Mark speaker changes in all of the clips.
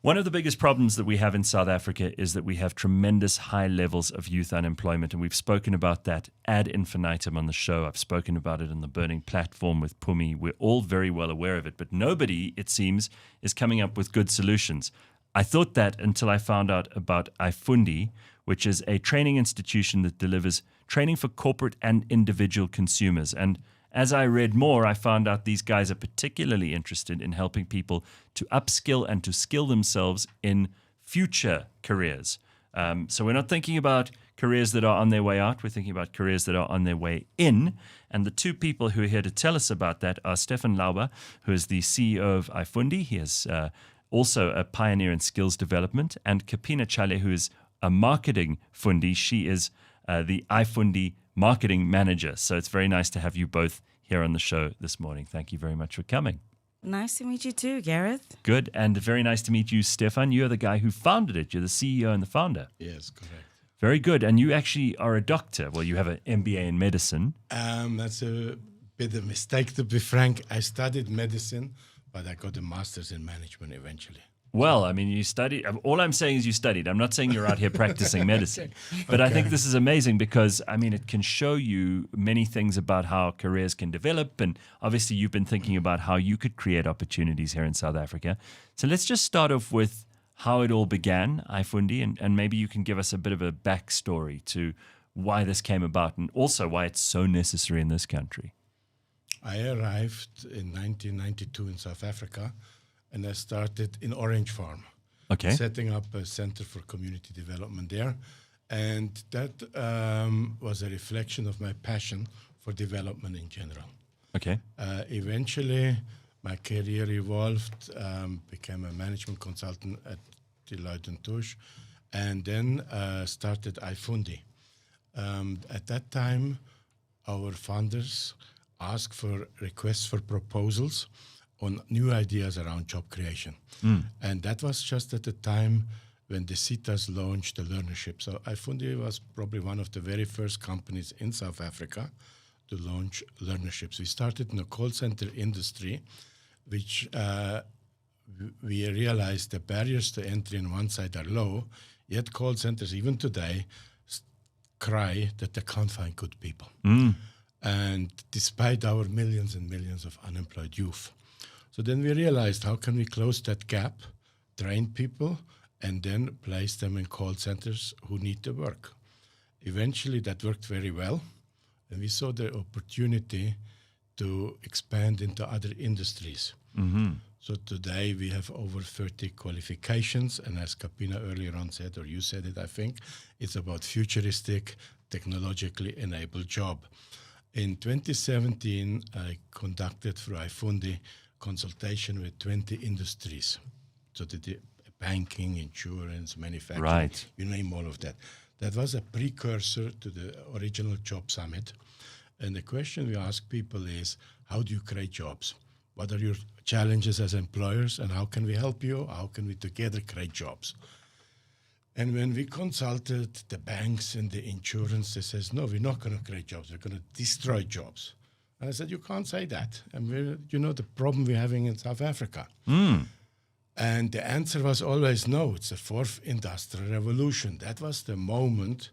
Speaker 1: One of the biggest problems that we have in South Africa is that we have tremendous high levels of youth unemployment, and we've spoken about that ad infinitum on the show. I've spoken about it on the Burning Platform with Pumi. We're all very well aware of it, but nobody, it seems, is coming up with good solutions. I thought that until I found out about Ifundi, which is a training institution that delivers training for corporate and individual consumers. And as I read more, I found out these guys are particularly interested in helping people to upskill and to skill themselves in future careers. So we're not thinking about careers that are on their way out. We're thinking about careers that are on their way in. And the two people who are here to tell us about that are Stefan Lauber, who is the CEO of Ifundi. He is also a pioneer in skills development, and Kapina Tjale, who is a marketing fundi. She is the Ifundi marketing manager. So it's very nice to have you both here on the show this morning. Thank you very much for coming.
Speaker 2: Nice to meet you too, Gareth.
Speaker 1: Good, and very nice to meet you, Stefan. You're the guy who founded it. You're the CEO and the founder.
Speaker 3: Yes, correct.
Speaker 1: Very good, and you actually are a doctor. Well, you have an MBA in medicine.
Speaker 3: That's a bit of a mistake, to be frank. I studied medicine, but I got a master's in management eventually.
Speaker 1: Well, I mean, you studied. All I'm saying is you studied. I'm not saying you're out here practicing medicine. But I think this is amazing because, I mean, it can show you many things about how careers can develop. And obviously, you've been thinking about how you could create opportunities here in South Africa. So let's just start off with how it all began, Ifundi, and maybe you can give us a bit of a backstory to why this came about and also why it's so necessary in this country.
Speaker 3: I arrived in 1992 in South Africa. And I started in Orange Farm, setting up a center for community development there. And that was a reflection of my passion for development in general. Eventually, my career evolved, became a management consultant at Deloitte & Touche, and then started Ifundi. At that time, our founders asked for requests for proposals on new ideas around job creation. And that was just at the time when the CITAs launched the learnership. So Ifundi was probably one of the very first companies in South Africa to launch learnerships. We started in the call center industry, which we realized the barriers to entry on one side are low, yet call centers even today cry that they can't find good people. And despite our millions and millions of unemployed youth. So then we realized, how can we close that gap, train people, and then place them in call centers who need the work. Eventually, that worked very well, and we saw the opportunity to expand into other industries. So today, we have over 30 qualifications, and as Kapina earlier on said, or you said it, I think, it's about futuristic, technologically enabled job. In 2017, I conducted through Ifundi consultation with 20 industries. So the banking, insurance, manufacturing, you name all of that. That was a precursor to the original Job Summit. And the question we ask people is, how do you create jobs? What are your challenges as employers, and how can we help you? How can we together create jobs? And when we consulted the banks and the insurance, they says, no, we're not going to create jobs. We're going to destroy jobs. And I said, you can't say that. And you know the problem we're having in South Africa. And the answer was always no. It's the fourth industrial revolution. That was the moment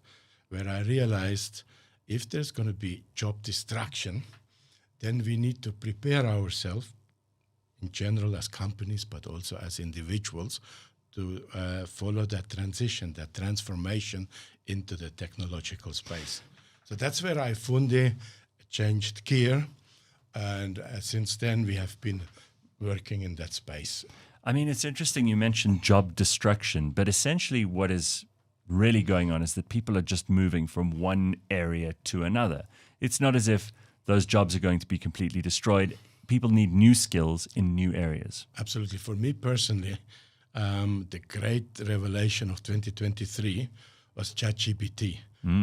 Speaker 3: where I realized if there's going to be job destruction, then we need to prepare ourselves in general as companies, but also as individuals to follow that transition, that transformation into the technological space. So that's where Ifundi changed gear, and since then we have been working in that space.
Speaker 1: I mean, it's interesting you mentioned job destruction, but essentially what is really going on is that people are just moving from one area to another. It's not as if those jobs are going to be completely destroyed. People need new skills in new areas.
Speaker 3: Absolutely. For me personally, the great revelation of 2023 was ChatGPT,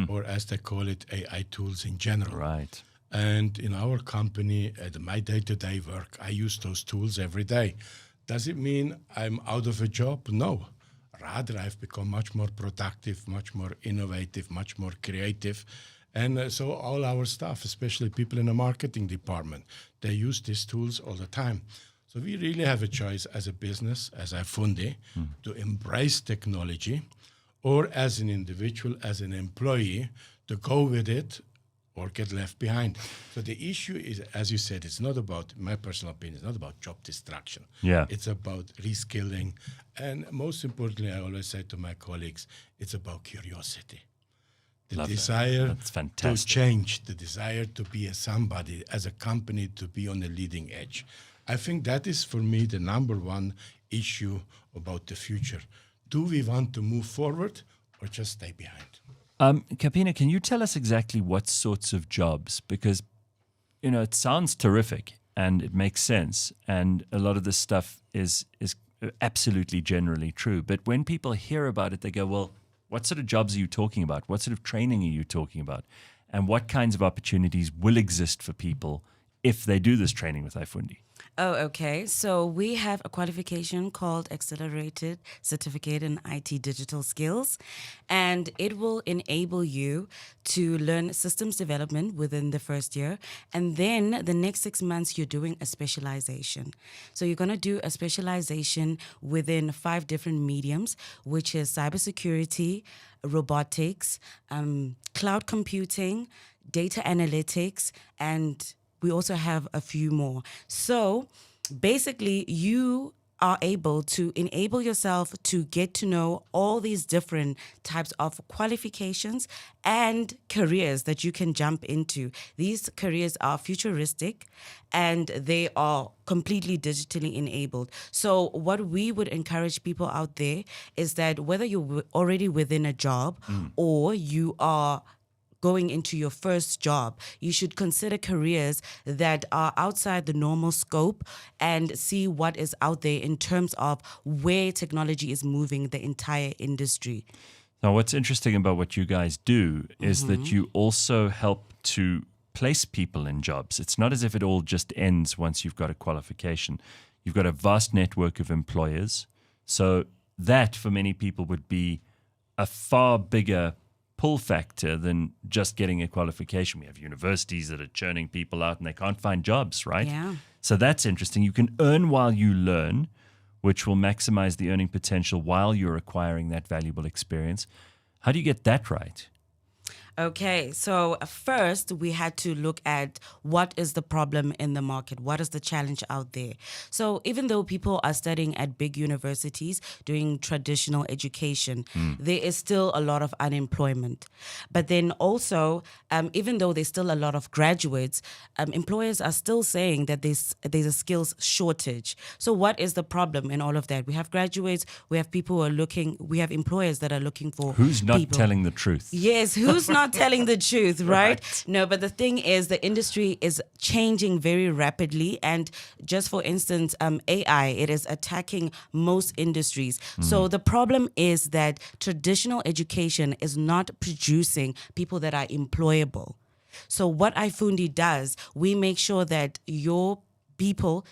Speaker 3: or as they call it, AI tools in general.
Speaker 1: Right.
Speaker 3: And in our company, at my day-to-day work, I use those tools every day. Does it mean I'm out of a job? No. Rather, I've become much more productive, much more innovative, much more creative. And so all our staff, especially people in the marketing department, they use these tools all the time. So we really have a choice as a business, as Ifundi, to embrace technology, or as an individual, as an employee, to go with it or get left behind. So the issue is, as you said, it's not about, in my personal opinion, it's not about job destruction.
Speaker 1: Yeah.
Speaker 3: It's about reskilling. And most importantly, I always say to my colleagues, it's about curiosity. The
Speaker 1: Love that.
Speaker 3: desire
Speaker 1: That's
Speaker 3: to
Speaker 1: fantastic.
Speaker 3: change, the desire to be a somebody, as a company, to be on the leading edge. I think that is, for me, the number one issue about the future. Do we want to move forward or just stay behind?
Speaker 1: Kapina, can you tell us exactly what sorts of jobs? Because, it sounds terrific and it makes sense. And a lot of this stuff is absolutely generally true. But when people hear about it, they go, well, what sort of jobs are you talking about? What sort of training are you talking about? And what kinds of opportunities will exist for people if they do this training with Ifundi?
Speaker 2: Oh, okay. So we have a qualification called Accelerated Certificate in IT Digital Skills, and it will enable you to learn systems development within the first year. And then the next 6 months, you're doing a specialization. So you're going to do a specialization within 5 different mediums, which is cybersecurity, robotics, cloud computing, data analytics, and we also have a few more. So basically, you are able to enable yourself to get to know all these different types of qualifications and careers that you can jump into. These careers are futuristic and they are completely digitally enabled. So what we would encourage people out there is that whether you're already within a job or you are going into your first job, you should consider careers that are outside the normal scope and see what is out there in terms of where technology is moving the entire industry.
Speaker 1: Now, what's interesting about what you guys do is that you also help to place people in jobs. It's not as if it all just ends once you've got a qualification. You've got a vast network of employers. So that, for many people, would be a far bigger pull factor than just getting a qualification. We have universities that are churning people out and they can't find jobs, right?
Speaker 2: Yeah.
Speaker 1: So that's interesting. You can earn while you learn, which will maximize the earning potential while you're acquiring that valuable experience. How do you get that right?
Speaker 2: Okay, so first we had to look at what is the problem in the market, what is the challenge out there. So even though people are studying at big universities, doing traditional education, there is still a lot of unemployment. But then also, even though there's still a lot of graduates, employers are still saying that there's a skills shortage. So what is the problem in all of that? We have graduates, we have people who are looking, we have employers that are looking for
Speaker 1: Who's not
Speaker 2: people.
Speaker 1: telling the truth?
Speaker 2: Yes, who's not telling the truth, right? No, but the thing is, the industry is changing very rapidly. And just for instance, AI, it is attacking most industries. So the problem is that traditional education is not producing people that are employable. So what Ifundi does, we make sure that your people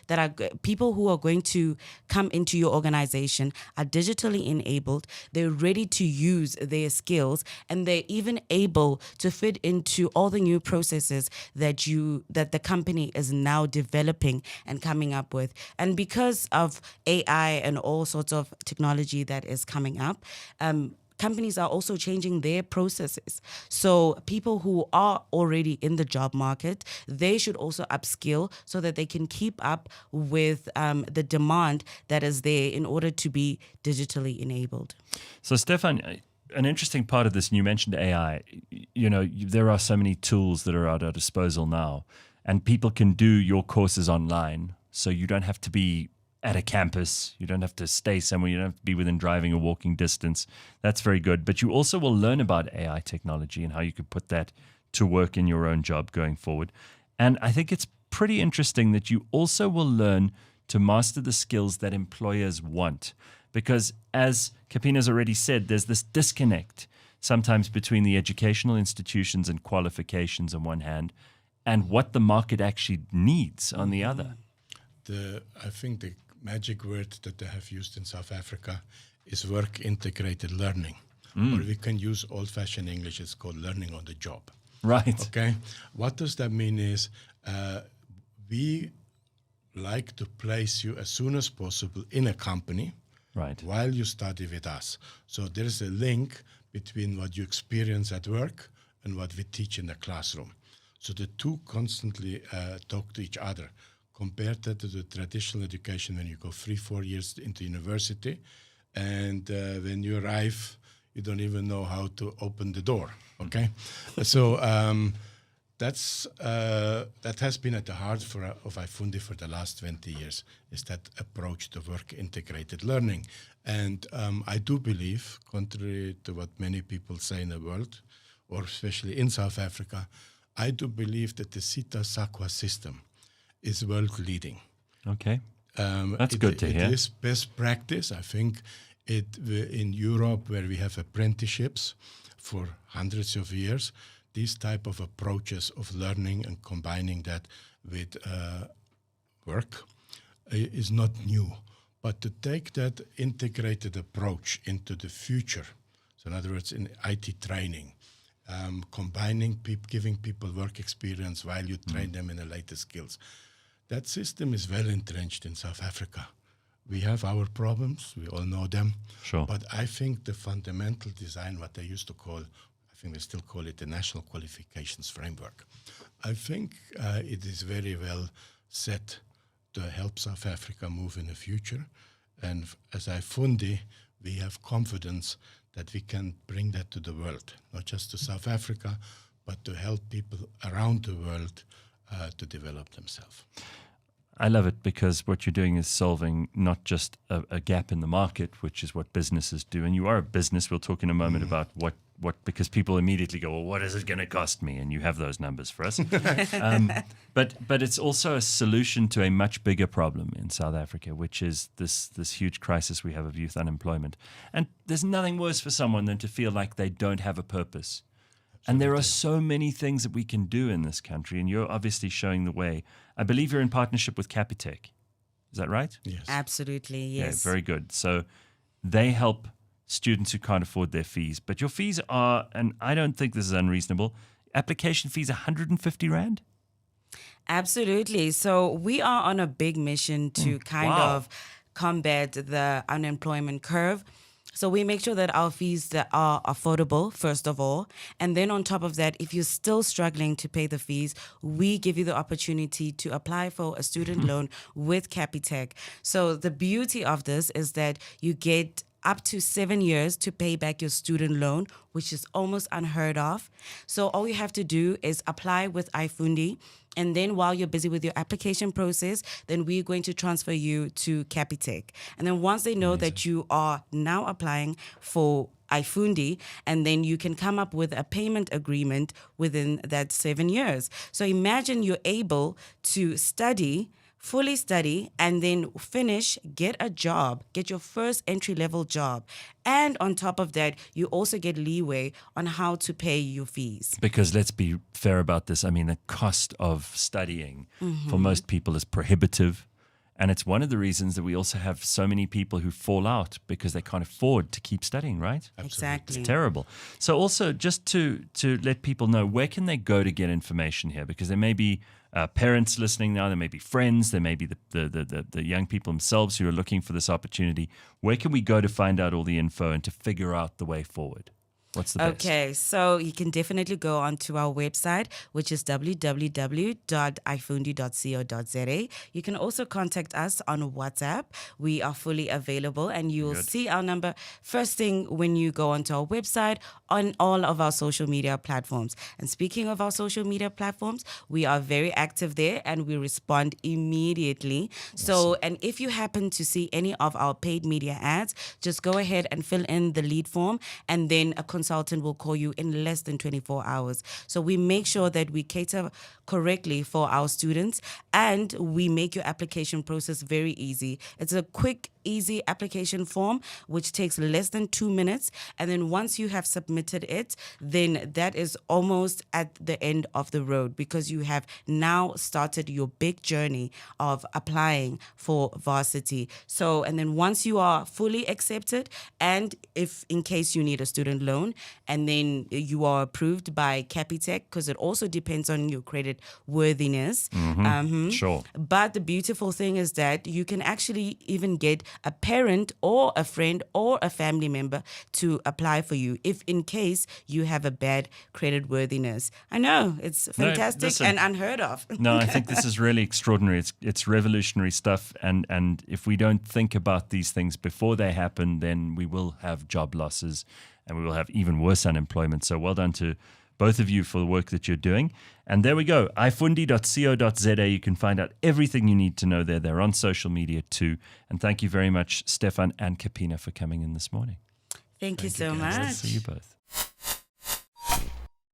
Speaker 2: who are going to come into your organization are digitally enabled, they're ready to use their skills, and they're even able to fit into all the new processes that the company is now developing and coming up with. And because of AI and all sorts of technology that is coming up, companies are also changing their processes. So people who are already in the job market, they should also upskill so that they can keep up with the demand that is there in order to be digitally enabled.
Speaker 1: So, Stefan, an interesting part of this, and you mentioned AI, there are so many tools that are at our disposal now, and people can do your courses online. So you don't have to be at a campus. You don't have to stay somewhere. You don't have to be within driving or walking distance. That's very good. But you also will learn about AI technology and how you could put that to work in your own job going forward. And I think it's pretty interesting that you also will learn to master the skills that employers want. Because as Kapina's already said, there's this disconnect sometimes between the educational institutions and qualifications on one hand and what the market actually needs on the other.
Speaker 3: I think the magic word that they have used in South Africa is work-integrated learning. Or we can use old-fashioned English, it's called learning on the job.
Speaker 1: Right.
Speaker 3: Okay. What does that mean is we like to place you as soon as possible in a company
Speaker 1: Right.
Speaker 3: while you study with us. So there is a link between what you experience at work and what we teach in the classroom. So the two constantly talk to each other. Compared that to the traditional education when you go 3-4 years into university, and when you arrive, you don't even know how to open the door. Okay, so that has been at the heart of Ifundi for the last 20 years, is that approach to work integrated learning. And I do believe, contrary to what many people say in the world, or especially in South Africa, I do believe that the Sita Sakwa system is world leading.
Speaker 1: Okay. That's good to hear.
Speaker 3: It is best practice. I think in Europe, where we have apprenticeships for hundreds of years, these type of approaches of learning and combining that with work is not new. But to take that integrated approach into the future, so in other words, in IT training, combining giving people work experience while you train them in the latest skills, that system is well entrenched in South Africa. We have our problems, we all know them.
Speaker 1: Sure.
Speaker 3: But I think the fundamental design, what they used to call, I think they still call it the National Qualifications Framework, I think it is very well set to help South Africa move in the future. And as Ifundi, we have confidence that we can bring that to the world, not just to South Africa, but to help people around the world to develop themselves.
Speaker 1: I love it because what you're doing is solving not just a gap in the market, which is what businesses do. And you are a business. We'll talk in a moment about what because people immediately go, well, what is it going to cost me? And you have those numbers for us. But it's also a solution to a much bigger problem in South Africa, which is this huge crisis we have of youth unemployment. And there's nothing worse for someone than to feel like they don't have a purpose. And there are so many things that we can do in this country, and you're obviously showing the way. I believe you're in partnership with Capitec. Is that right?
Speaker 3: Yes.
Speaker 2: Absolutely, yes.
Speaker 1: Yeah, very good. So they help students who can't afford their fees. But your fees are, and I don't think this is unreasonable, application fees 150 Rand?
Speaker 2: Absolutely. So we are on a big mission to kind of combat the unemployment curve. So we make sure that our fees that are affordable, first of all. And then on top of that, if you're still struggling to pay the fees, we give you the opportunity to apply for a student loan with Capitec. So the beauty of this is that you get up to 7 years to pay back your student loan, which is almost unheard of. So all you have to do is apply with Ifundi. And then while you're busy with your application process, then we're going to transfer you to Capitec. And then once they know that you are now applying for Ifundi, and then you can come up with a payment agreement within that 7 years. So imagine you're able to fully study, and then finish, get a job, get your first entry-level job. And on top of that, you also get leeway on how to pay your fees.
Speaker 1: Because let's be fair about this. I mean, the cost of studying for most people is prohibitive. And it's one of the reasons that we also have so many people who fall out because they can't afford to keep studying, right?
Speaker 2: Exactly.
Speaker 1: It's terrible. So also, just to let people know, where can they go to get information here? Because there may be parents listening now, there may be friends, there may be the young people themselves who are looking for this opportunity. Where can we go to find out all the info and to figure out the way forward? What's the best?
Speaker 2: Okay, so you can definitely go onto our website, which is www.ifundi.co.za. You can also contact us on WhatsApp. We are fully available, and you will see our number first thing when you go onto our website, on all of our social media platforms. And speaking of our social media platforms, we are very active there, and we respond immediately. So, and if you happen to see any of our paid media ads, just go ahead and fill in the lead form, and then a consultant will call you in less than 24 hours. So we make sure that we cater correctly for our students, and we make your application process very easy. It's a quick, easy application form, which takes less than 2 minutes. And then once you have submitted it, then that is almost at the end of the road, because you have now started your big journey of applying for varsity. So, and then once you are fully accepted, and if in case you need a student loan, loan, and then you are approved by Capitec, because it also depends on your credit worthiness.
Speaker 1: Sure.
Speaker 2: But the beautiful thing is that you can actually even get a parent or a friend or a family member to apply for you if in case you have a bad credit worthiness. I know, it's fantastic
Speaker 1: listen.
Speaker 2: and unheard of.
Speaker 1: No, I think this is really extraordinary. It's revolutionary stuff, and if we don't think about these things before they happen, then we will have job losses and we will have even worse unemployment. So well done to both of you for the work that you're doing. And there we go, ifundi.co.za. You can find out everything you need to know there. They're on social media too. And thank you very much, Stefan and Kapina, for coming in this morning.
Speaker 2: Thank you so much.
Speaker 1: See you both.